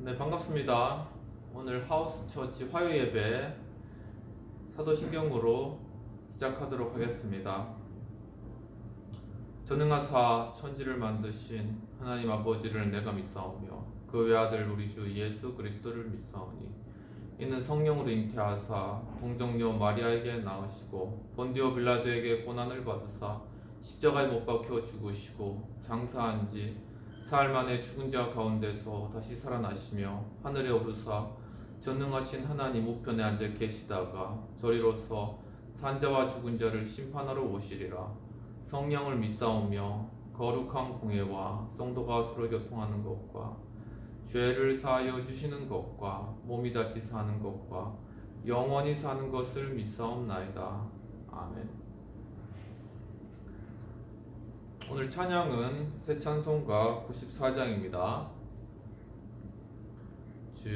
네, 반갑습니다. 오늘 하우스 처치 화요 예배 사도신경으로 시작하도록 하겠습니다. 전능하사 천지를 만드신 하나님 아버지를 내가 믿사오며 그 외아들 우리 주 예수 그리스도를 믿사오니 이는 성령으로 잉태하사 동정녀 마리아에게 낳으시고 본디오 빌라도에게 고난을 받으사 십자가에 못 박혀 죽으시고 장사한 지 사흘 만에 죽은 자 가운데서 다시 살아나시며 하늘에 오르사 전능하신 하나님 우편에 앉아 계시다가 저리로서 산자와 죽은 자를 심판하러 오시리라. 성령을 믿사오며 거룩한 공예와 성도가 서로 교통하는 것과 죄를 사하여 주시는 것과 몸이 다시 사는 것과 영원히 사는 것을 믿사옵나이다. 아멘. 오늘 찬양은 새 찬송가 94장입니다. 주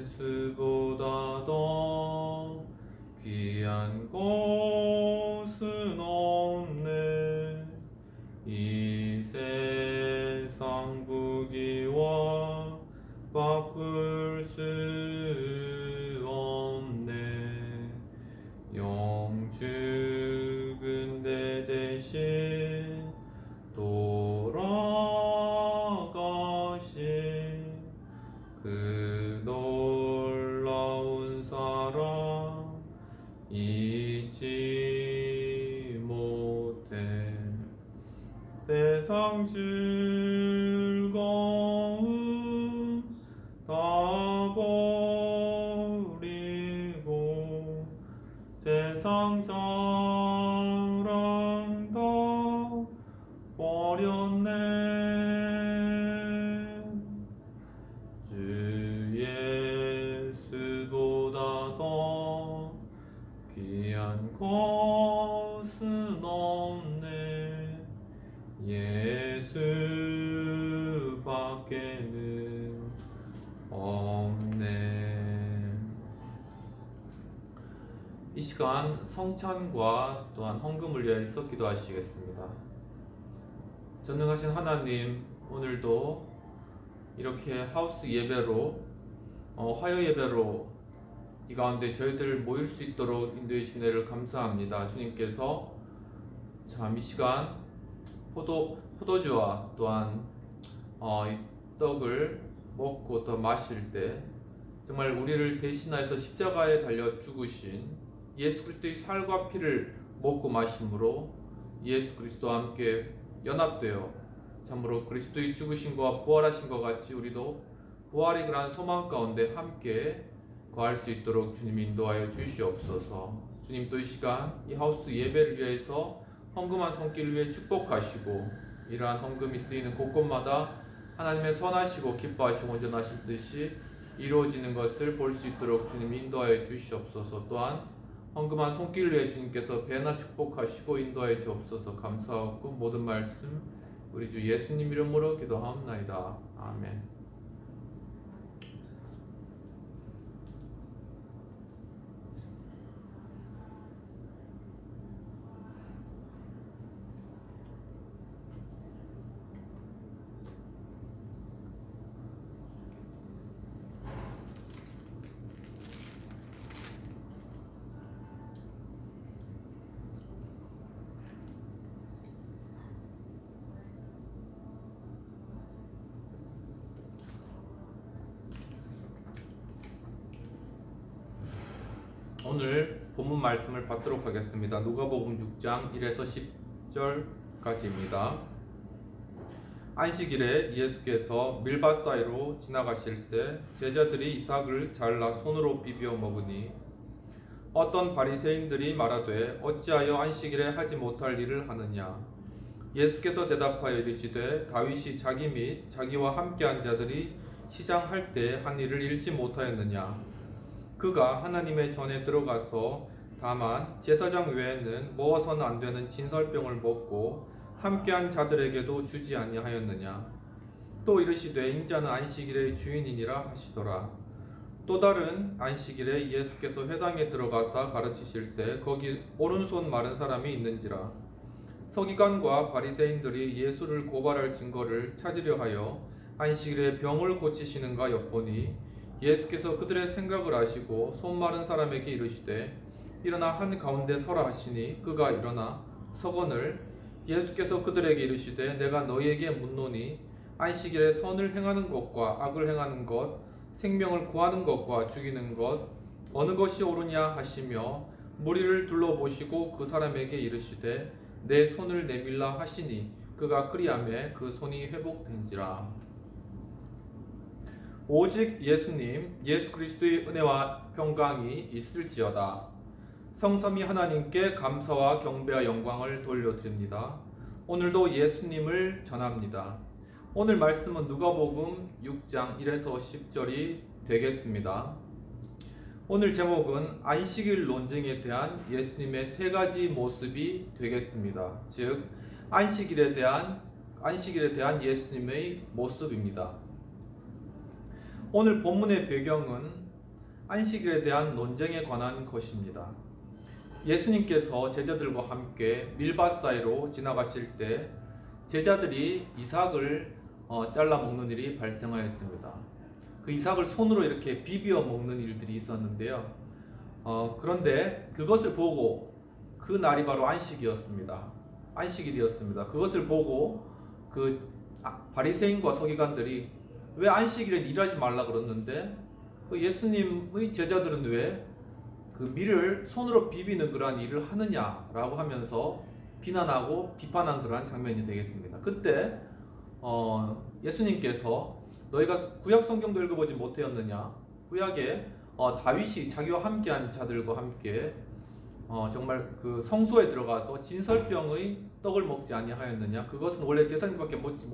예수보다 더 귀한 곳은 없네. 이 세상 부귀와 바꿀 수 없네. 영죽은 내 대신 돌아가신 그 놀라운 사랑 잊지 못해. 세상 즐거움 다 버리고 세상 자랑 다 버렸네. 주 예수보다 더 귀한 것은 없네. 예수밖에는 없네. 이 시간 성찬과 또한 헌금을 위해서 기도하시겠습니다. 전능하신 하나님, 오늘도 이렇게 하우스 예배로 화요 예배로 이 가운데 저희들 모일 수 있도록 인도해 주신 은혜를 감사합니다. 주님께서 참 이 시간 포도주와 또한 이 떡을 먹고 또 마실 때 정말 우리를 대신하여서 십자가에 달려 죽으신 예수 그리스도의 살과 피를 먹고 마심으로 예수 그리스도와 함께 연합되어 참으로 그리스도의 죽으심과 부활하신 것 같이 우리도 부활이 그러한 소망 가운데 함께 거할 수 있도록 주님 인도하여 주시옵소서. 주님 또 이 시간 이 하우스 예배를 위해서 헌금한 손길을 위해 축복하시고 이러한 헌금이 쓰이는 곳곳마다 하나님의 선하시고 기뻐하시고 온전하신 뜻이 이루어지는 것을 볼 수 있도록 주님 인도하여 주시옵소서. 또한 헌금한 손길을 위해 주님께서 배나 축복하시고 인도하여 주옵소서. 감사하고 모든 말씀 우리 주 예수님 이름으로 기도하옵나이다. 아멘. 오늘 본문 말씀을 받도록 하겠습니다. 누가복음 6장 1에서 10절까지입니다. 안식일에 예수께서 밀밭 사이로 지나가실새 제자들이 이삭을 잘라 손으로 비벼 먹으니 어떤 바리새인들이 말하되 어찌하여 안식일에 하지 못할 일을 하느냐. 예수께서 대답하여 이르시되 다윗이 자기 및 자기와 함께한 자들이 시장할 때 한 일을 잃지 못하였느냐. 그가 하나님의 전에 들어가서 다만 제사장 외에는 먹어서는 안 되는 진설병을 먹고 함께한 자들에게도 주지 아니하였느냐. 또 이르시되 인자는 안식일의 주인이니라 하시더라. 또 다른 안식일에 예수께서 회당에 들어가사 가르치실새 거기 오른손 마른 사람이 있는지라. 서기관과 바리새인들이 예수를 고발할 증거를 찾으려 하여 안식일에 병을 고치시는가 엿보니 예수께서 그들의 생각을 아시고 손 마른 사람에게 이르시되 일어나 한 가운데 서라 하시니 그가 일어나 서거늘 예수께서 그들에게 이르시되 내가 너희에게 묻노니 안식일에 선을 행하는 것과 악을 행하는 것 생명을 구하는 것과 죽이는 것 어느 것이 옳으냐 하시며 무리를 둘러보시고 그 사람에게 이르시되 내 손을 내밀라 하시니 그가 그리하매 그 손이 회복된지라. 오직 예수님 예수 그리스도의 은혜와 평강이 있을지어다. 성삼위 하나님께 감사와 경배와 영광을 돌려드립니다. 오늘도 예수님을 전합니다. 오늘 말씀은 누가복음 6장 1에서 10절이 되겠습니다. 오늘 제목은 안식일 논쟁에 대한 예수님의 세 가지 모습이 되겠습니다. 즉 안식일에 대한 예수님의 모습입니다. 오늘 본문의 배경은 안식일에 대한 논쟁에 관한 것입니다. 예수님께서 제자들과 함께 밀밭 사이로 지나가실 때 제자들이 이삭을 잘라 먹는 일이 발생하였습니다. 그 이삭을 손으로 이렇게 비벼 먹는 일들이 있었는데요. 그런데 그것을 보고 그 날이 바로 안식일이었습니다. 그것을 보고 그 바리새인과 서기관들이 왜 안식일에 일하지 말라 그러는데 그 예수님의 제자들은 왜 그 밀을 손으로 비비는 그러한 일을 하느냐라고 하면서 비난하고 비판한 그러한 장면이 되겠습니다. 그때 예수님께서 너희가 구약 성경도 읽어보지 못하였느냐? 구약에 다윗이 자기와 함께한 자들과 함께 정말 그 성소에 들어가서 진설병의 떡을 먹지 아니하였느냐? 그것은 원래 제사장밖에 먹지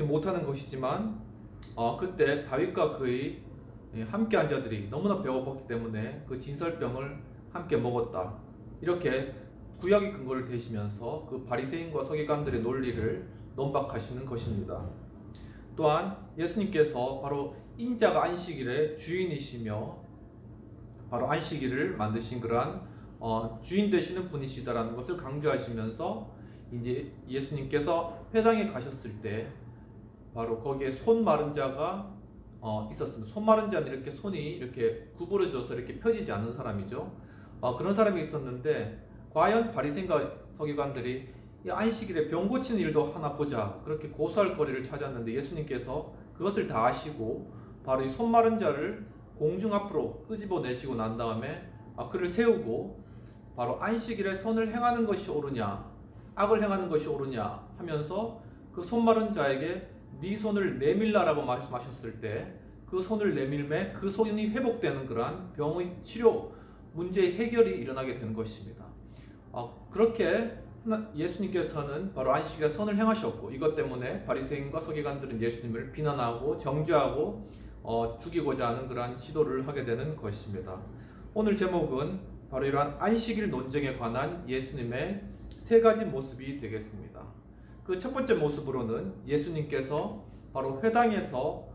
못하는 것이지만 그때 다윗과 그의 함께한 자들이 너무나 배고팠기 때문에 그 진설병을 함께 먹었다. 이렇게 구약의 근거를 대시면서 그 바리새인과 서기관들의 논리를 논박하시는 것입니다. 또한 예수님께서 바로 인자가 안식일의 주인이시며 바로 안식일을 만드신 그러한 주인 되시는 분이시다라는 것을 강조하시면서 이제 예수님께서 회당에 가셨을 때 바로 거기에 손 마른 자가 있었습니다. 손 마른 자는 이렇게 손이 이렇게 구부러져서 이렇게 펴지지 않는 사람이죠. 그런 사람이 있었는데 과연 바리새인과 서기관들이 이 안식일에 병 고치는 일도 하나 보자 그렇게 고소할 거리를 찾았는데 예수님께서 그것을 다 아시고 바로 이 손 마른 자를 공중 앞으로 끄집어내시고 난 다음에 그를 세우고 바로 안식일에 선을 행하는 것이 옳으냐 악을 행하는 것이 옳으냐 하면서 그 손 마른 자에게 네 손을 내밀라라고 말씀하셨을 때 그 손을 내밀매 그 손이 회복되는 그러한 병의 치료 문제의 해결이 일어나게 되는 것입니다. 그렇게 예수님께서는 바로 안식일에 선을 행하셨고 이것 때문에 바리새인과 서기관들은 예수님을 비난하고 정죄하고 죽이고자 하는 그러한 시도를 하게 되는 것입니다. 오늘 제목은 바로 이러한 안식일 논쟁에 관한 예수님의 세 가지 모습이 되겠습니다. 그 첫 번째 모습으로는 예수님께서 바로 회당에서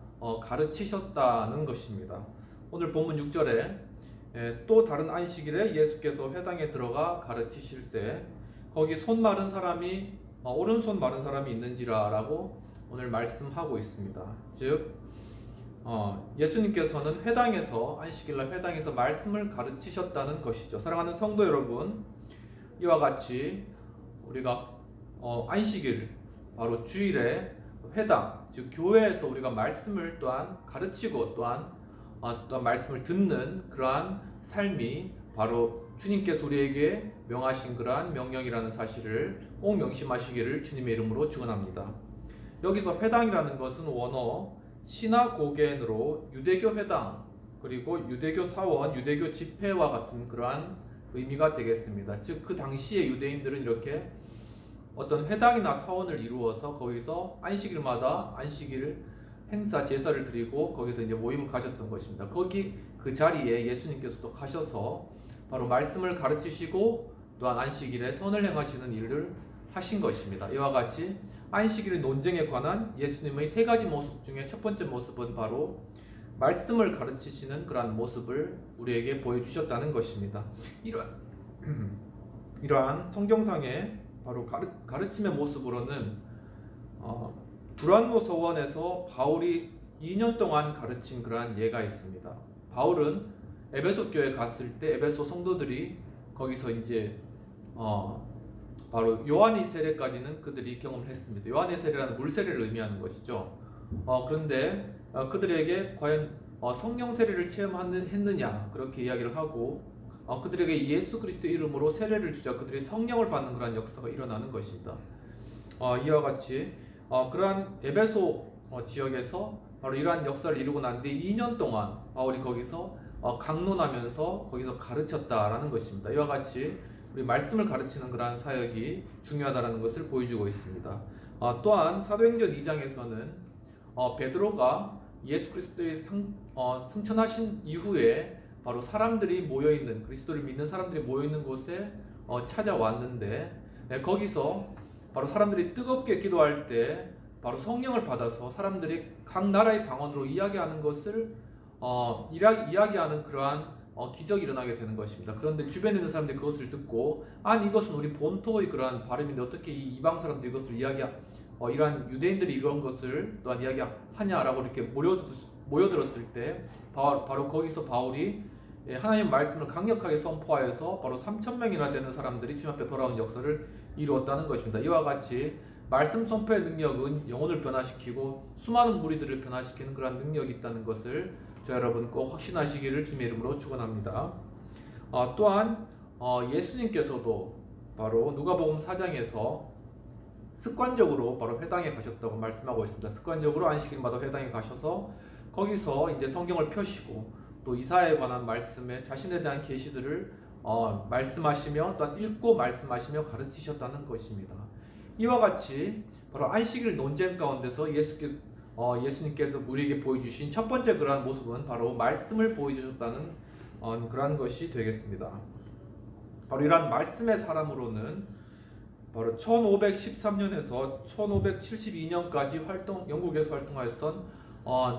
가르치셨다는 것입니다. 오늘 본문 6절에 또 다른 안식일에 예수께서 회당에 들어가 가르치실세 거기 손 마른 사람이 오른손 마른 사람이 있는지라라고 오늘 말씀하고 있습니다. 즉 예수님께서는 안식일날 회당에서 말씀을 가르치셨다는 것이죠. 사랑하는 성도 여러분, 이와 같이 우리가 안식일 바로 주일에 회당 즉 교회에서 우리가 말씀을 또한 가르치고 또한 말씀을 듣는 그러한 삶이 바로 주님께서 우리에게 명하신 그러한 명령이라는 사실을 꼭 명심하시기를 주님의 이름으로 축원합니다. 여기서 회당이라는 것은 원어 시나고겐으로 유대교 회당 그리고 유대교 사원, 유대교 집회와 같은 그러한 의미가 되겠습니다. 즉 그 당시에 유대인들은 이렇게 어떤 회당이나 사원을 이루어서 거기서 안식일마다 안식일 행사 제사를 드리고 거기서 이제 모임을 가졌던 것입니다. 거기 그 자리에 예수님께서 또 가셔서 바로 말씀을 가르치시고 또한 안식일에 선을 행하시는 일을 하신 것입니다. 이와 같이 안식일 논쟁에 관한 예수님의 세 가지 모습 중에 첫 번째 모습은 바로 말씀을 가르치시는 그러한 모습을 우리에게 보여주셨다는 것입니다. 이러한 성경상의 바로 가르침의 모습으로는 두란노 서원에서 바울이 2년 동안 가르친 그러한 예가 있습니다. 바울은 에베소 교회 갔을 때 에베소 성도들이 거기서 이제 바로 요한의 세례까지는 그들이 경험을 했습니다. 요한의 세례라는 물 세례를 의미하는 것이죠. 그런데 그들에게 과연 성령 세례를 체험했느냐 그렇게 이야기를 하고 그들에게 예수 그리스도 이름으로 세례를 주자 그들이 성령을 받는 그러한 역사가 일어나는 것입니다. 이와 같이 그러한 에베소 지역에서 바로 이러한 역사를 이루고 난 뒤 2년 동안 바울이 거기서 강론하면서 거기서 가르쳤다라는 것입니다. 이와 같이 우리 말씀을 가르치는 그러한 사역이 중요하다는 것을 보여주고 있습니다. 또한 사도행전 2장에서는 베드로가 예수 그리스도의 승천하신 이후에 바로 사람들이 모여있는 그리스도를 믿는 사람들이 모여있는 곳에 찾아왔는데 거기서 바로 사람들이 뜨겁게 기도할 때 바로 성령을 받아서 사람들이 각 나라의 방언으로 이야기하는 것을 이야기하는 그러한 기적이 일어나게 되는 것입니다. 그런데 주변에 있는 사람들이 그것을 듣고 아니 이것은 우리 본토의 그러한 발음인데 어떻게 이 이방 사람들이 이것을 이러한 유대인들이 이런 것을 또한 이야기하냐라고 이렇게 모여들었을 때 바로 거기서 바울이 하나님의 말씀을 강력하게 선포하여서 바로 3,000명이나 되는 사람들이 주님 앞에 돌아온 역사를 이루었다는 것입니다. 이와 같이 말씀 선포의 능력은 영혼을 변화시키고 수많은 무리들을 변화시키는 그런 능력이 있다는 것을 저 여러분 꼭 확신하시기를 주님의 이름으로 축원합니다. 또한 예수님께서도 바로 누가복음 4장에서 습관적으로 바로 회당에 가셨다고 말씀하고 있습니다. 습관적으로 안식일마다 회당에 가셔서 거기서 이제 성경을 펴시고 또 이사야에 관한 말씀에 자신에 대한 계시들을 말씀하시며 또한 읽고 말씀하시며 가르치셨다는 것입니다. 이와 같이 바로 안식일 논쟁 가운데서 예수님께서 우리에게 보여주신 첫 번째 그러한 모습은 바로 말씀을 보여주셨다는 그러한 것이 되겠습니다. 바로 이러한 말씀의 사람으로는 바로 1513년에서 1572년까지 영국에서 활동하였던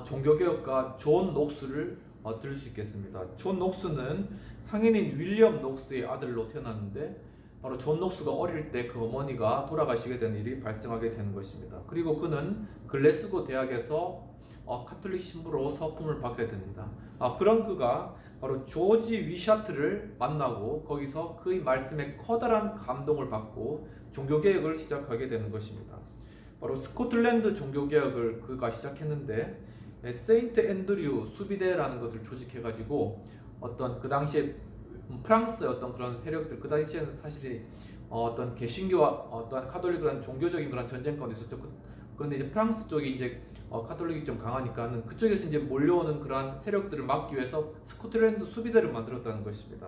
종교개혁가 존 녹스를 들을 수 있겠습니다. 존 녹스는 상인인 윌리엄 녹스의 아들로 태어났는데 바로 존 녹스가 어릴 때 그 어머니가 돌아가시게 되는 일이 발생하게 되는 것입니다. 그리고 그는 글래스고 대학에서 카톨릭 신부로 서품을 받게 됩니다. 그런 그가 바로 조지 위샤트를 만나고 거기서 그의 말씀에 커다란 감동을 받고 종교개혁을 시작하게 되는 것입니다. 바로 스코틀랜드 종교개혁을 그가 시작했는데 세인트 앤드류 수비대라는 것을 조직해가지고 어떤 그 당시에 프랑스의 어떤 그런 세력들 그 당시에는 사실 어떤 개신교와 어떤 카톨릭이라는 종교적인 그런 전쟁 가운데 있었죠. 그런데 이제 프랑스 쪽이 이제 카톨릭이 좀 강하니까는 그쪽에서 이제 몰려오는 그러한 세력들을 막기 위해서 스코틀랜드 수비대를 만들었다는 것입니다.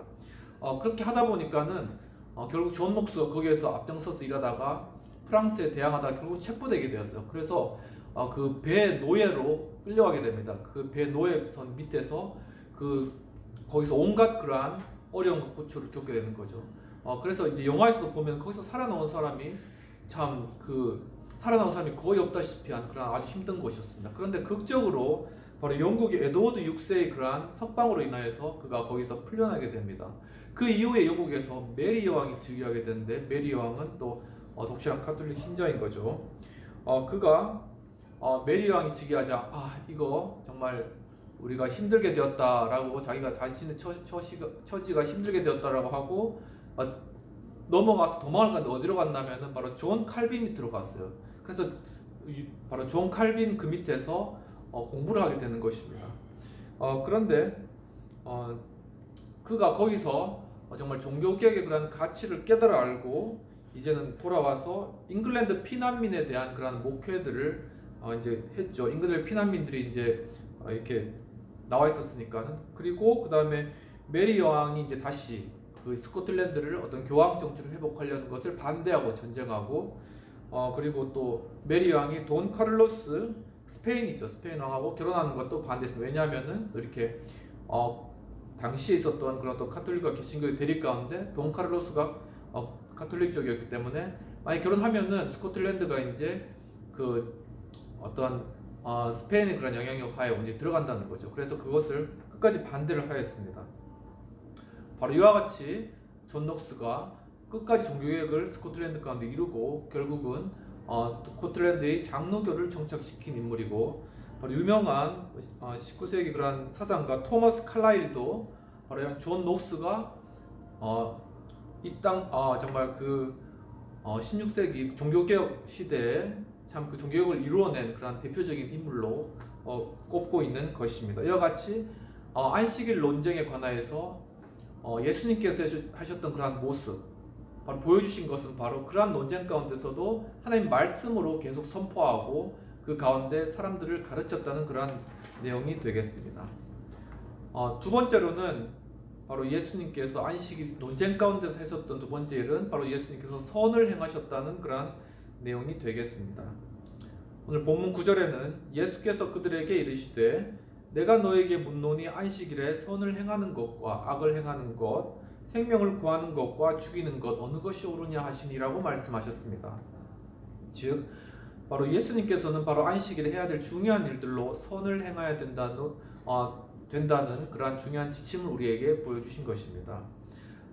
그렇게 하다 보니까는 결국 존 녹스가 거기에서 앞장서서 일하다가 프랑스에 대항하다 결국 체포되게 되었어요. 그래서 그 배 노예로 끌려가게 됩니다. 그 배 노예선 밑에서 거기서 온갖 그러한 어려움과 고초를 겪게 되는 거죠. 그래서 이제 영화에서도 보면 거기서 살아나온 사람이 거의 없다시피 한 그런 아주 힘든 곳이었습니다. 그런데 극적으로 바로 영국의 에드워드 6세의 그러한 석방으로 인하여서 그가 거기서 풀려나게 됩니다. 그 이후에 영국에서 메리 여왕이 즉위하게 되는데 메리 여왕은 또 독실한 카톨릭 신자인 거죠. 그가 메리 여왕이 즉위하자 이거 정말 우리가 힘들게 되었다라고 자기가 자신의 처지가 힘들게 되었다라고 하고 넘어가서 도망을 갔는데 어디로 갔냐면은 바로 존 칼빈 밑으로 갔어요. 그래서 바로 존 칼빈 그 밑에서 공부를 하게 되는 것입니다. 그런데 그가 거기서 정말 종교개혁의 그런 가치를 깨달아 알고 이제는 돌아와서 잉글랜드 피난민에 대한 그런 목회들을 이제 했죠. 잉글랜드 피난민들이 이제 이렇게 나와 있었으니까는. 그리고 그 다음에 메리 여왕이 이제 다시 그 스코틀랜드를 어떤 교황 정치로 회복하려는 것을 반대하고 전쟁하고 그리고 또 메리 여왕이 돈 카를로스 스페인 왕하고 결혼하는 것도 반대했습니다. 왜냐하면은 이렇게 당시에 있었던 그런 또 카톨릭과 개신교의 대립 가운데 돈 카를로스가 카톨릭 쪽이었기 때문에 만약 결혼하면은 스코틀랜드가 이제 그 어떤 스페인의 그런 영향력 하에 이제 들어간다는 거죠. 그래서 그것을 끝까지 반대를 하였습니다. 바로 이와 같이 존 녹스가 끝까지 종교개혁을 스코틀랜드 가운데 이루고 결국은 스코틀랜드의 장로교를 정착시킨 인물이고, 바로 유명한 19세기 그런 사상가 토머스 칼라일도 바로 존 녹스가 이 땅 정말 그 16세기 종교개혁 시대에 참 그 종교개혁을 이루어낸 그런 대표적인 인물로 꼽고 있는 것입니다. 이와 같이 안식일 논쟁에 관하여서 예수님께서 하셨던 그러한 모습, 바로 보여주신 것은 바로 그러한 논쟁 가운데서도 하나님 말씀으로 계속 선포하고 그 가운데 사람들을 가르쳤다는 그러한 내용이 되겠습니다. 두 번째로는 바로 예수님께서 안식일 논쟁 가운데서 하셨던 두 번째 일은 바로 예수님께서 선을 행하셨다는 그러한 내용이 되겠습니다. 오늘 본문 9절에는 예수께서 그들에게 이르시되 내가 너에게 묻노니 안식일에 선을 행하는 것과 악을 행하는 것, 생명을 구하는 것과 죽이는 것 어느 것이 옳으냐 하시니라고 말씀하셨습니다. 즉 바로 예수님께서는 바로 안식일에 해야 될 중요한 일들로 선을 행해야 된다는 그러한 중요한 지침을 우리에게 보여주신 것입니다.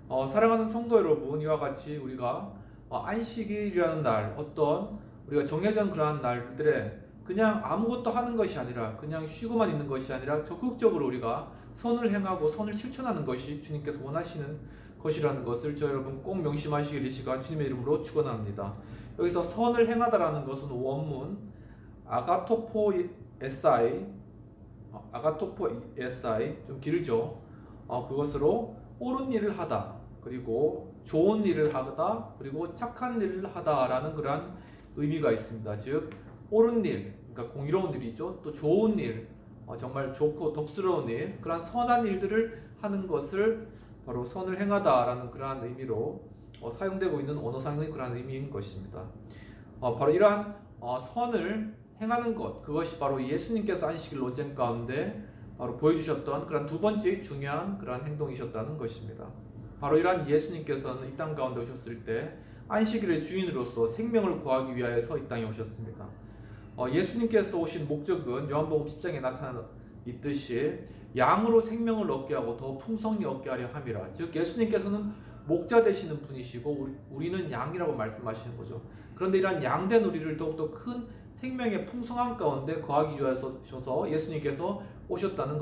사랑하는 성도 여러분, 이와 같이 우리가 안식일이라는 날, 어떤 우리가 정해진 그러한 날들에 그냥 아무것도 하는 것이 아니라 그냥 쉬고만 있는 것이 아니라 적극적으로 우리가 선을 행하고 선을 실천하는 것이 주님께서 원하시는 것이라는 것을 저 여러분 꼭 명심하시길 이 시간 주님의 이름으로 축원합니다. 여기서 선을 행하다라는 것은 원문 아가토포 에사이 좀 길죠. 그것으로 옳은 일을 하다, 그리고 좋은 일을 하다, 그리고 착한 일을 하다라는 그러한 의미가 있습니다. 즉 옳은 일, 그러니까 공의로운 일이죠. 또 좋은 일, 정말 좋고 덕스러운 일, 그러한 선한 일들을 하는 것을 바로 선을 행하다라는 그러한 의미로 사용되고 있는 언어상의 그러한 의미인 것입니다. 바로 이러한 선을 행하는 것, 그것이 바로 예수님께서 안식일 논쟁 가운데 바로 보여주셨던 그런 두 번째 중요한 그런 행동이셨다는 것입니다. 바로 이러한 예수님께서는 이 땅 가운데 오셨을 때 안식일의 주인으로서 생명을 구하기 위하여서 이 땅에 오셨습니다. 예수님께서 오신 목적은 요한복음 10장에 나타나 있듯이 양으로 생명을 얻게 하고 더 풍성히 얻게 하려 함이라. 즉 예수님께서는 목자 되시는 분이시고 우리는 양이라고 말씀하시는 거죠. 그런데 이러한 양된 우리를 더욱더 큰 생명의 풍성함 가운데 거하기 위하여서 예수님께서 오셨다는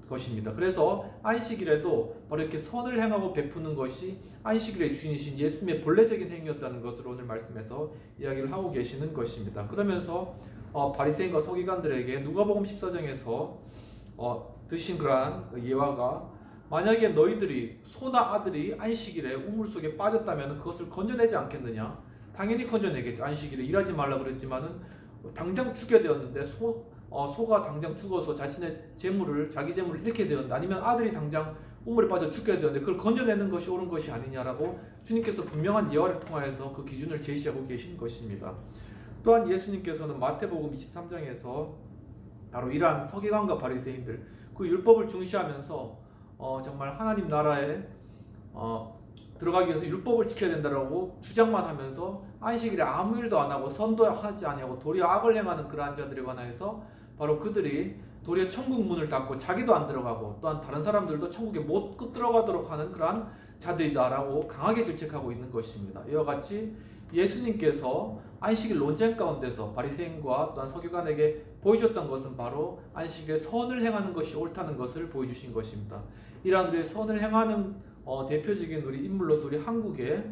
것입니다. 그래서 안식일에도 바로 이렇게 선을 행하고 베푸는 것이 안식일의 주인이신 예수님의 본래적인 행위였다는 것을 오늘 말씀에서 이야기를 하고 계시는 것입니다. 그러면서 바리새인과 서기관들에게 누가복음 14장에서 드신 그러한 예화가, 만약에 너희들이 소나 아들이 안식일에 우물 속에 빠졌다면 그것을 건져내지 않겠느냐? 당연히 건져내겠죠. 안식일에 일하지 말라 그랬지만은 당장 죽게 되었는데 소가 당장 죽어서 자신의 자기 재물을 잃게 되었는데, 아니면 아들이 당장 우물에 빠져 죽게 되었는데 그걸 건져내는 것이 옳은 것이 아니냐라고 주님께서 분명한 예화를 통하여서 그 기준을 제시하고 계신 것입니다. 또한 예수님께서는 마태복음 23장에서 바로 이러한 서기관과 바리새인들, 그 율법을 중시하면서 정말 하나님 나라에 들어가기 위해서 율법을 지켜야 된다라고 주장만 하면서 안식일에 아무 일도 안 하고 선도 하지 아니하고 도리어 악을 행하는 그러한 자들에 관하여서 바로 그들이 도리어 천국 문을 닫고 자기도 안 들어가고 또한 다른 사람들도 천국에 못 들어가도록 하는 그러한 자들이다라고 강하게 질책하고 있는 것입니다. 이와 같이 예수님께서 안식일 논쟁 가운데서 바리새인과 또한 서기관에게 보여주셨던 것은 바로 안식일에 선을 행하는 것이 옳다는 것을 보여주신 것입니다. 이러한 우리의 선을 행하는 대표적인 우리 인물로서 우리 한국의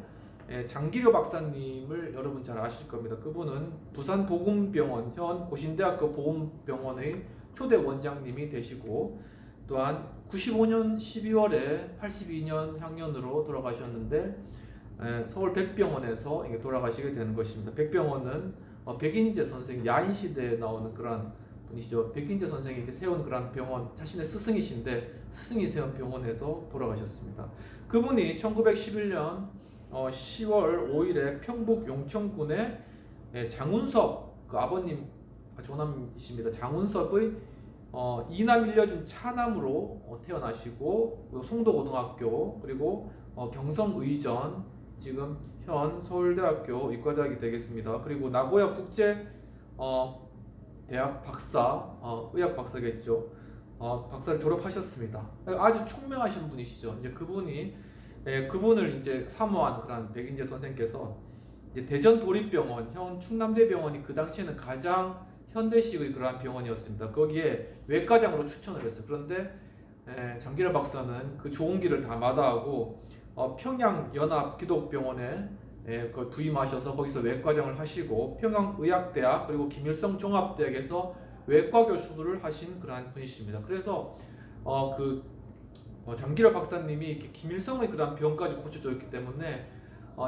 장기료 박사님을 여러분 잘 아실 겁니다. 그분은 부산 보건병원 현 고신대학교 보건병원의 초대 원장님이 되시고, 또한 95년 12월에 82년 향년으로 돌아가셨는데 서울 백병원에서 돌아가시게 되는 것입니다. 백병원은 백인재 선생, 야인시대에 나오는 그런 분이시죠. 백인재 선생이 세운 그런 병원, 자신의 스승이신데 스승이 세운 병원에서 돌아가셨습니다. 그분이 1911년 10월 5일에 평북 용천군의 장운섭, 그 아버님 조남이십니다. 장운섭의 이남 일녀중 차남으로 태어나시고, 송도고등학교, 그리고 경성의전, 지금 현 서울대학교 의과대학이 되겠습니다. 그리고 나고야 국제 대학 박사, 의학 박사겠죠. 박사를 졸업하셨습니다. 아주 총명하신 분이시죠. 이제 그분을 이제 사모한 그런 백인재 선생께서 이제 대전 도립병원, 현 충남대병원이 그 당시에는 가장 현대식의 그러한 병원이었습니다. 거기에 외과장으로 추천을 했어요. 그런데 장기라 박사는 그 좋은 길을 다 마다하고 평양연합기독병원에 부임하셔서 거기서 외과장을 하시고 평양의학대학 그리고 김일성 종합대학에서 외과 교수를 하신 그러한 분이십니다. 그래서 장기라 박사님이 이렇게 김일성의 그러한 병까지 고쳐줬기 때문에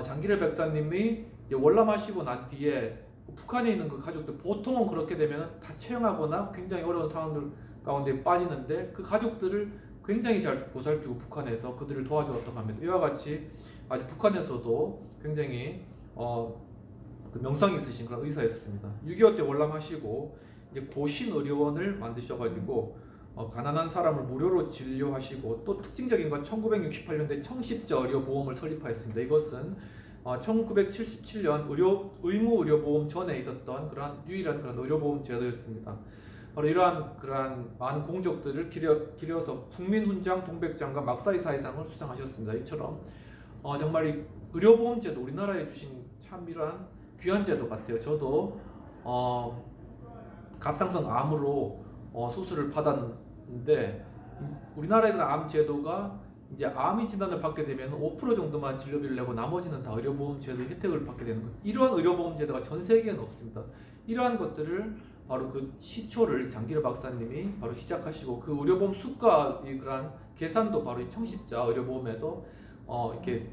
장기라 박사님이 이제 월남하시고 난 뒤에 북한에 있는 그 가족들 보통은 그렇게 되면 다 채용하거나 굉장히 어려운 상황들 가운데 빠지는데 그 가족들을 굉장히 잘 보살피고 북한에서 그들을 도와주었다고 합니다. 이와 같이 아주 북한에서도 굉장히 그 명성이 있으신 그런 의사였습니다. 6.25 때 월남하시고 이제 고신의료원을 만드셔가지고 가난한 사람을 무료로 진료하시고 또 특징적인 건 1968년도에 청십자 의료보험을 설립하였습니다. 이것은 1977년 의무 의료보험 전에 있었던 그런 유일한 그런 의료보험 제도였습니다. 바로 이러한 그러한 많은 공적들을 기려서 국민훈장, 동백장과 막사의 사회상을 수상하셨습니다. 이처럼 정말 이 의료보험 제도 우리나라에 주신 참 이러한 귀한 제도 같아요. 저도 갑상선 암으로 수술을 받았는데 우리나라의 그런 암 제도가 이제 암이 진단을 받게 되면 5% 정도만 진료비를 내고 나머지는 다 의료보험 제도의 혜택을 받게 되는 것. 이러한 의료보험 제도가 전 세계에는 없습니다. 이러한 것들을 바로 그 시초를 장기라 박사님이 바로 시작하시고 그 의료보험 수가의 그런 계산도 바로 이 청십자 의료보험에서 이렇게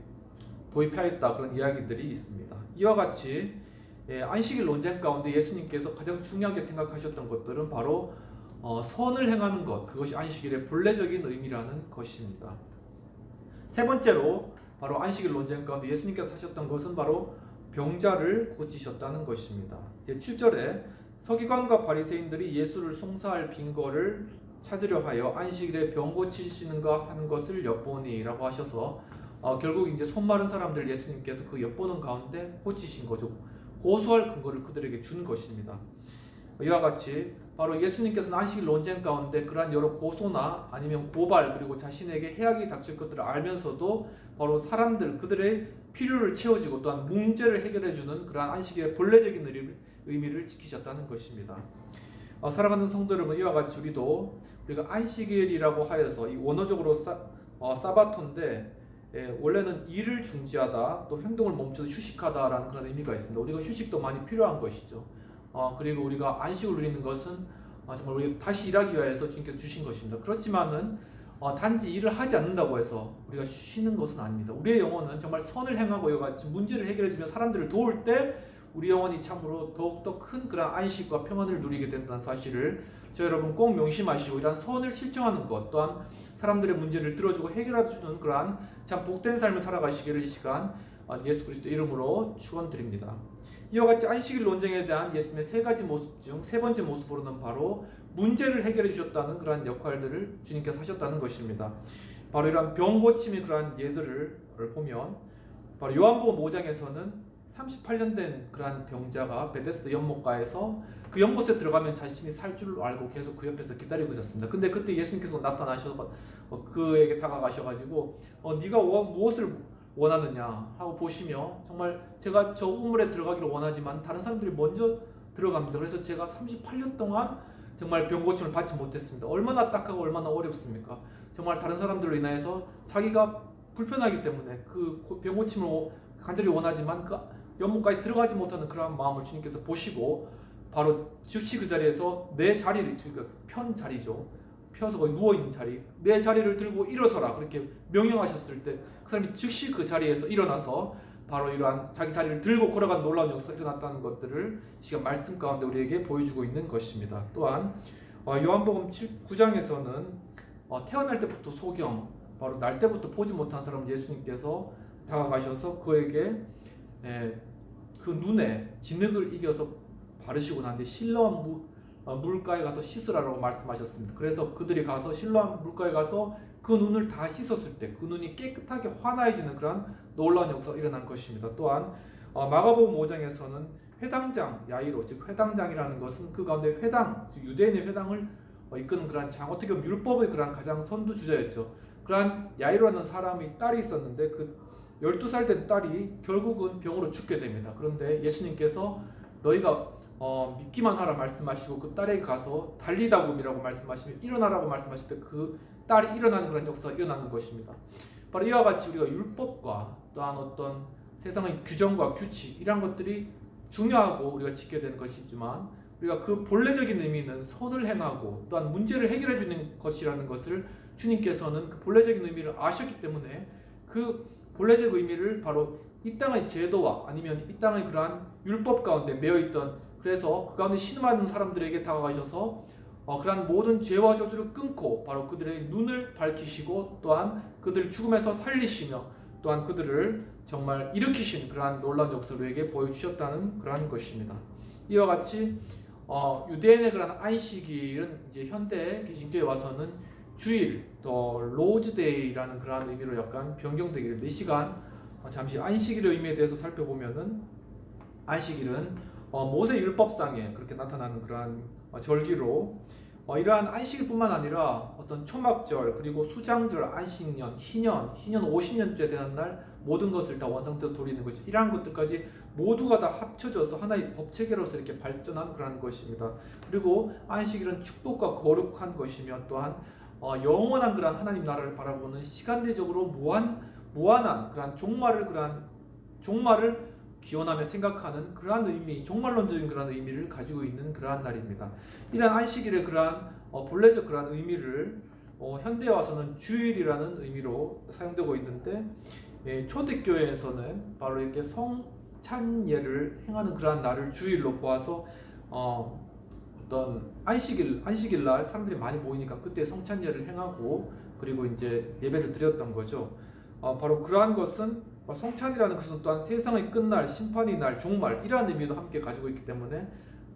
도입하였다 그런 이야기들이 있습니다. 이와 같이 안식일 논쟁 가운데 예수님께서 가장 중요하게 생각하셨던 것들은 바로 선을 행하는 것, 그것이 안식일의 본래적인 의미라는 것입니다. 세 번째로 바로 안식일 논쟁 가운데 예수님께서 하셨던 것은 바로 병자를 고치셨다는 것입니다. 이제 7절에 서기관과 바리새인들이 예수를 송사할 빈거를 찾으려 하여 안식일에 병 고치시는가 하는 것을 엿보니라고 하셔서 결국 이제 손 마른 사람들 예수님께서 그 엿보는 가운데 고치신 거죠. 고소할 근거를 그들에게 준 것입니다. 이와 같이 바로 예수님께서는 안식일 논쟁 가운데 그러한 여러 고소나 아니면 고발 그리고 자신에게 해악이 닥칠 것들을 알면서도 바로 사람들 그들의 필요를 채워주고 또한 문제를 해결해주는 그러한 안식일의 본래적인 의미를 지키셨다는 것입니다. 사랑하는 성도 여러분, 이와 같이 우리가 안식일이라고 하여서 이 원어적으로 사바토인데 원래는 일을 중지하다 또 행동을 멈춰서 휴식하다라는 그런 의미가 있습니다. 우리가 휴식도 많이 필요한 것이죠. 그리고 우리가 안식을 누리는 것은 정말 우리가 다시 일하기 위해서 주님께서 주신 것입니다. 그렇지만은 단지 일을 하지 않는다고 해서 우리가 쉬는 것은 아닙니다. 우리의 영혼은 정말 선을 행하고 이와 같이 문제를 해결해주며 사람들을 도울 때 우리 영혼이 참으로 더욱더 큰 그런 안식과 평안을 누리게 된다는 사실을 저 여러분 꼭 명심하시고 이러한 선을 실천하는 것 또한 사람들의 문제를 들어주고 해결해주는 그러한 참 복된 삶을 살아가시기를 이 시간 예수 그리스도 이름으로 축원드립니다. 이와 같이 안식일 논쟁에 대한 예수님의 세 가지 모습 중 세 번째 모습으로는 바로 문제를 해결해 주셨다는 그러한 역할들을 주님께서 하셨다는 것입니다. 바로 이러한 병 고침의 그러한 예들을 보면 바로 요한복음 5장에서는 38년 된 그러한 병자가 베데스다 연못가에서 그 연못에 들어가면 자신이 살 줄 알고 계속 그 옆에서 기다리고 있었습니다. 근데 그때 예수님께서 나타나셔서 그에게 다가가셔가지고 네가 무엇을 원하느냐 하고 보시며 정말 제가 저 우물에 들어가기를 원하지만 다른 사람들이 먼저 들어갑니다. 그래서 제가 38년 동안 정말 병 고침을 받지 못했습니다. 얼마나 딱하고 얼마나 어렵습니까? 정말 다른 사람들로 인하여서 자기가 불편하기 때문에 그 병 고침을 간절히 원하지만 그 연못까지 들어가지 못하는 그런 마음을 주님께서 보시고 바로 즉시 그 자리에서 내 자리를 그러니까 편 자리죠. 펴서 거기 누워있는 자리 내 자리를 들고 일어서라 그렇게 명령하셨을 때 그 사람이 즉시 그 자리에서 일어나서 바로 이러한 자기 자리를 들고 걸어간 놀라운 역사가 일어났다는 것들을 시간 말씀 가운데 우리에게 보여주고 있는 것입니다. 또한 요한복음 9장에서는 태어날 때부터 소경 바로 날 때부터 보지 못한 사람 예수님께서 다가가셔서 그에게 그 눈에 진흙을 이겨서 바르시고 난 뒤에 실로암 물가에 가서 씻으라고 말씀하셨습니다. 그래서 그들이 가서 실로암 물가에 가서 그 눈을 다 씻었을 때 그 눈이 깨끗하게 환해지는 그런 놀라운 역사가 일어난 것입니다. 또한 마가복음 5장에서는 회당장 야이로 즉 회당장이라는 것은 그 가운데 회당 즉 유대인의 회당을 이끄는 그러한 장 어떻게 보면 율법의 그러한 가장 선두주자였죠. 그러한 야이로라는 사람이 딸이 있었는데 그 12살 된 딸이 결국은 병으로 죽게 됩니다. 그런데 예수님께서 너희가 믿기만 하라 말씀하시고 그 딸에게 가서 달리다굼이라고 말씀하시며 일어나라고 말씀하실 때 그 딸이 일어나는 그런 역사가 일어나는 것입니다. 바로 이와 같이 우리가 율법과 또한 어떤 세상의 규정과 규칙 이런 것들이 중요하고 우리가 지켜야 되는 것이지만 우리가 그 본래적인 의미는 선을 행하고 또한 문제를 해결해 주는 것이라는 것을 주님께서는 그 본래적인 의미를 아셨기 때문에 그 본래적 의미를 바로 이 땅의 제도와 아니면 이 땅의 그러한 율법 가운데 매여 있던, 그래서 그 가운데 신음하는 사람들에게 다가가셔서 그러한 모든 죄와 저주를 끊고 바로 그들의 눈을 밝히시고 또한 그들을 죽음에서 살리시며 또한 그들을 정말 일으키신 그러한 놀라운 역사를 우리에게 보여주셨다는 그러한 것입니다. 이와 같이 유대인의 그러한 안식일은 이제 현대 개신교에 와서는 주일, 더 로즈데이라는 그러한 의미로 약간 변경되게 됩니다. 이 시간 잠시 안식일의 의미에 대해서 살펴보면은 안식일은 모세 율법상에 그렇게 나타나는 그러한 절기로 이러한 안식일뿐만 아니라 어떤 초막절 그리고 수장절, 안식년, 희년 50년째 되는 날 모든 것을 다 원상태로 돌리는 것이 이러한 것들까지 모두가 다 합쳐져서 하나의 법체계로서 이렇게 발전한 그러한 것입니다. 그리고 안식일은 축복과 거룩한 것이며 또한 영원한 그러한 하나님 나라를 바라보는 시간대적으로 무한한 그러한 종말을 기원하며 생각하는 그러한 의미, 종말론적인 그러한 의미를 가지고 있는 그러한 날입니다. 이러한 안식일의 그러한 본래적 그러한 의미를 현대에 와서는 주일이라는 의미로 사용되고 있는데 초대교회에서는 바로 이렇게 성찬예를 행하는 그러한 날을 주일로 보아서 어떤 안식일 날 사람들이 많이 모이니까 그때 성찬예를 행하고 그리고 이제 예배를 드렸던 거죠. 바로 그러한 것은 성찬이라는 것은 또한 세상의 끝날, 심판의 날, 종말 이러한 의미도 함께 가지고 있기 때문에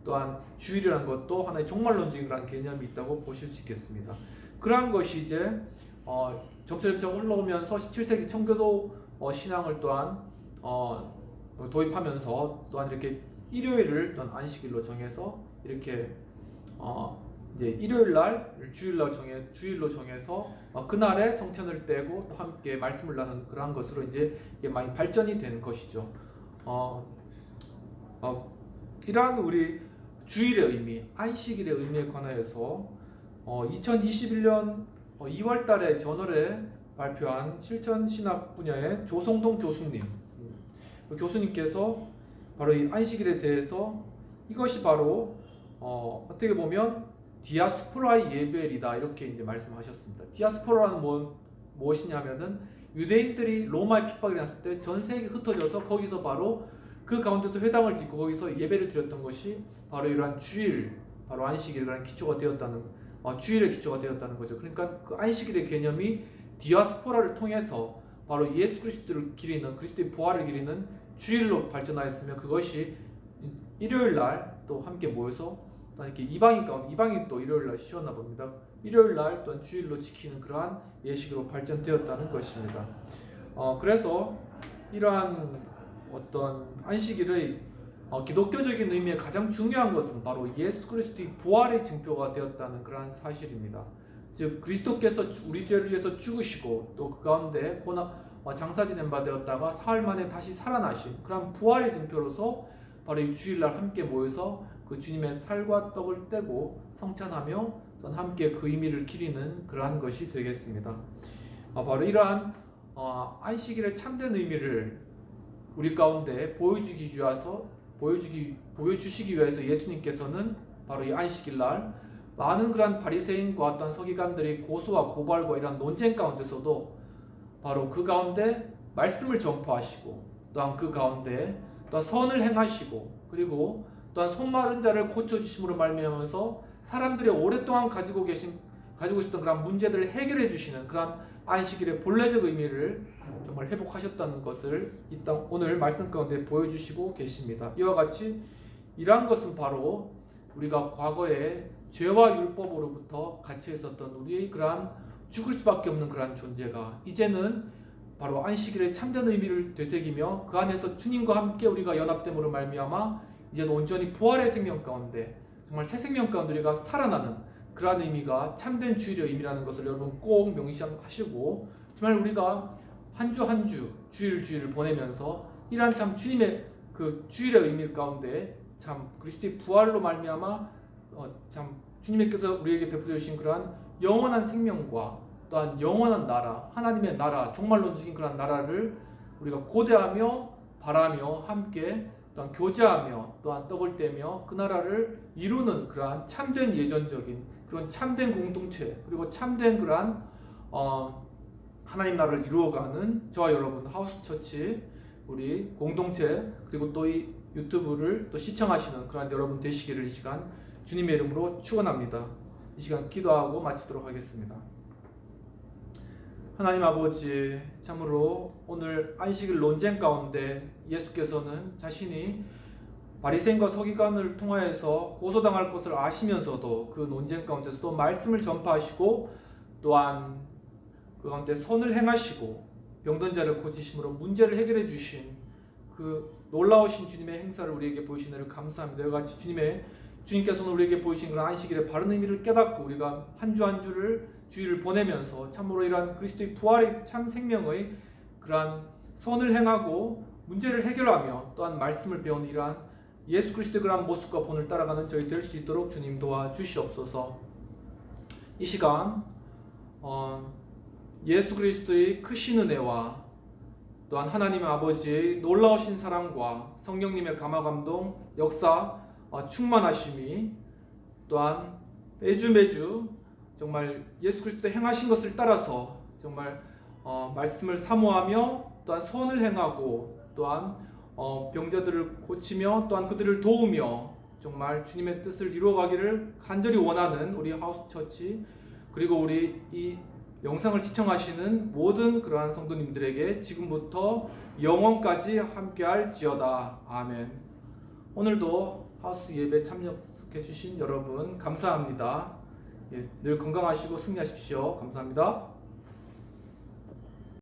또한 주일이라는 것도 하나의 종말론적인 그런 개념이 있다고 보실 수 있겠습니다. 그러한 것이 이제 점차점차 올라오면서 17세기 청교도 신앙을 또한 도입하면서 또한 이렇게 일요일을 또한 안식일로 정해서 이렇게 이제 일요일 날 주일로 정해서 그날에 성찬을 떼고 또 함께 말씀을 나누는 그러한 것으로 이제 이게 많이 발전이 되는 것이죠. 이러한 우리 주일의 의미, 안식일의 의미에 관하여서 2021년 2월 달에 저널에 발표한 실천 신학 분야의 조성동 교수님, 그 교수님께서 바로 이 안식일에 대해서 이것이 바로 어떻게 보면 디아스포라의 예배이다 이렇게 이제 말씀하셨습니다. 디아스포라는 무엇이냐면은 유대인들이 로마의 핍박이 났을 때 전 세계에 흩어져서 거기서 바로 그 가운데서 회당을 짓고 거기서 예배를 드렸던 것이 바로 이러한 주일, 바로 안식일이라는 기초가 되었다는 주일의 기초가 되었다는 거죠. 그러니까 그 안식일의 개념이 디아스포라를 통해서 바로 예수 그리스도를 기리는 그리스도의 부활을 기리는 주일로 발전하였으며 그것이 일요일 날 또 함께 모여서 또 이렇게 이방인 또 일요일 날 쉬었나 봅니다. 일요일 날 또한 주일로 지키는 그러한 예식으로 발전되었다는 것입니다. 그래서 이러한 어떤 안식일의 기독교적인 의미의 가장 중요한 것은 바로 예수 그리스도의 부활의 증표가 되었다는 그러한 사실입니다. 즉 그리스도께서 우리 죄를 위해서 죽으시고 또 그 가운데 장사 지낸 바 되었다가 사흘 만에 다시 살아나신 그러한 부활의 증표로서 바로 이 주일날 함께 모여서 그 주님의 살과 떡을 떼고 성찬하며 또한 함께 그 의미를 기리는 그러한 것이 되겠습니다. 바로 이러한 안식일의 참된 의미를 우리 가운데 보여주시기 위해서 예수님께서는 바로 이 안식일날 많은 그러한 바리새인과 또한 서기관들이 고소와 고발과 이러한 논쟁 가운데서도 바로 그 가운데 말씀을 전파하시고 또한 그 가운데 또한 선을 행하시고 그리고 또한 손마른 자를 고쳐주심으로 말미암아서 사람들이 오랫동안 가지고 있었던 그런 문제들을 해결해 주시는 그런 안식일의 본래적 의미를 정말 회복하셨다는 것을 오늘 말씀 가운데 보여주시고 계십니다. 이와 같이 이러한 것은 바로 우리가 과거에 죄와 율법으로부터 갇혀 있었던 우리의 그러한 죽을 수밖에 없는 그러한 존재가 이제는 바로 안식일의 참된 의미를 되새기며 그 안에서 주님과 함께 우리가 연합됨으로 말미암아 이제는 온전히 부활의 생명 가운데 정말 새 생명 가운데 우리가 살아나는 그러한 의미가 참된 주일의 의미라는 것을 여러분 꼭 명심하시고 정말 우리가 한 주 한 주 주일을 보내면서 이러한 참 주님의 그 주일의 의미 가운데 참 그리스도의 부활로 말미암아 참 주님께서 우리에게 베풀어 주신 그러한 영원한 생명과 또한 영원한 나라, 하나님의 나라, 종말론적인 그러한 나라를 우리가 고대하며 바라며 함께 또한 교제하며 또한 떡을 떼며 그 나라를 이루는 그러한 참된 예전적인 그런 참된 공동체 그리고 참된 그러한 하나님 나라를 이루어가는 저와 여러분 하우스처치 우리 공동체 그리고 또 이 유튜브를 또 시청하시는 그러한 여러분 되시기를 이 시간 주님의 이름으로 축원합니다. 이 시간 기도하고 마치도록 하겠습니다. 하나님 아버지, 참으로 오늘 안식일 논쟁 가운데 예수께서는 자신이 바리새인과 서기관을 통하여서 고소당할 것을 아시면서도 그 논쟁 가운데서 또 말씀을 전파하시고 또한 그 가운데 선을 행하시고 병든 자를 고치심으로 문제를 해결해 주신 그 놀라우신 주님의 행사를 우리에게 보이시느라 감사합니다. 이와 같이 주님께서는 우리에게 보이신 그런 안식일의 바른 의미를 깨닫고 우리가 한 주 한 주를 주일을 보내면서 참으로 이러한 그리스도의 부활의 참 생명의 그러한 선을 행하고 문제를 해결하며 또한 말씀을 배우는 이러한 예수 그리스도의 그러한 모습과 본을 따라가는 저희 될 수 있도록 주님 도와주시옵소서. 이 시간 예수 그리스도의 크신 은혜와 또한 하나님 아버지의 놀라우신 사랑과 성령님의 감화감동 역사 충만하심이 또한 매주 정말 예수 그리스도 행하신 것을 따라서 정말 말씀을 사모하며 또한 선을 행하고 또한 병자들을 고치며 또한 그들을 도우며 정말 주님의 뜻을 이루어가기를 간절히 원하는 우리 하우스처치 그리고 우리 이 영상을 시청하시는 모든 그러한 성도님들에게 지금부터 영원까지 함께할지어다. 아멘. 오늘도 하우스 예배 참여해 주신 여러분 감사합니다. 늘 건강하시고 승리하십시오. 감사합니다.